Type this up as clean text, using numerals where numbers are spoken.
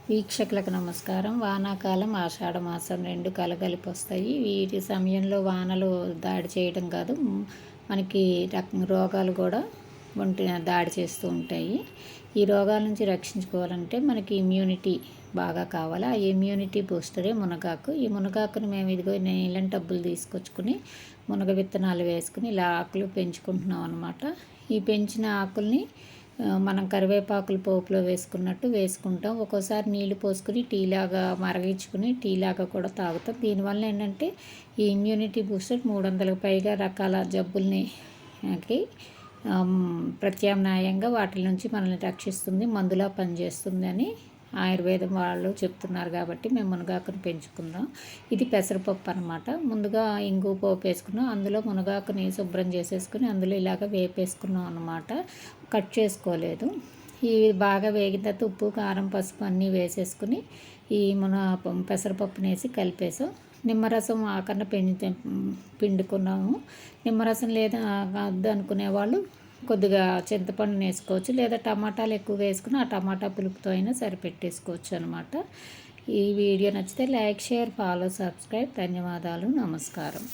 వీక్షకులకు నమస్కారం. వానాకాలం, ఆషాఢ మాసం 2 కలగలిపి వస్తాయి. వీటి సమయంలో వానలు దాడి చేయడం కాదు, మనకి రోగాలు కూడా దాడి చేస్తూ ఉంటాయి. ఈ రోగాల నుంచి రక్షించుకోవాలంటే మనకి ఇమ్యూనిటీ బాగా కావాలి. ఆ ఇమ్యూనిటీ బూస్టరే మునగాకు. ఈ మునగాకుని మేము ఇదిగో నీళ్ళని టబ్బులు తీసుకొచ్చుకుని మునగ విత్తనాలు వేసుకుని ఇలా ఆకులు పెంచుకుంటున్నాం అన్నమాట. ఈ పెంచిన ఆకుల్ని మనం కరివేపాకులు పోపులో వేసుకున్నట్టు వేసుకుంటాం. ఒక్కోసారి నీళ్లు పోసుకుని టీలాగా మరగించుకుని టీలాగా కూడా తాగుతాం. దీనివల్ల ఏంటంటే ఈ ఇమ్యూనిటీ బూస్టర్ 300కు పైగా రకాల జబ్బుల్ని ప్రత్యామ్నాయంగా వాటి నుంచి మనల్ని రక్షిస్తుంది, మందులా పనిచేస్తుంది అని ఆయుర్వేదం వాళ్ళు చెప్తున్నారు. కాబట్టి మేము మునగాకుని పెంచుకుందాం. ఇది పెసరపప్పు అనమాట. ముందుగా ఇంగు పోపు వేసుకున్నాం, అందులో మునగాకుని శుభ్రం చేసేసుకుని అందులో ఇలాగ వేపేసుకున్నాం అనమాట. కట్ చేసుకోలేదు. ఇవి బాగా వేగిన తర్వాత ఉప్పు, కారం, పసుపు అన్నీ వేసేసుకుని ఈ పెసరపప్పుని వేసి కలిపేసాం. నిమ్మరసం ఆకరణ పిండుకున్నాము. నిమ్మరసం లేదా వద్దు అనుకునే వాళ్ళు కొద్దిగా చింతపండుని వేసుకోవచ్చు, లేదా టమాటాలు ఎక్కువ వేసుకుని ఆ టమాటా పులుపుతో అయినా సరిపెట్టేసుకోవచ్చు అనమాట. ఈ వీడియో నచ్చితే లైక్, షేర్, ఫాలో, సబ్స్క్రైబ్. ధన్యవాదాలు. నమస్కారం.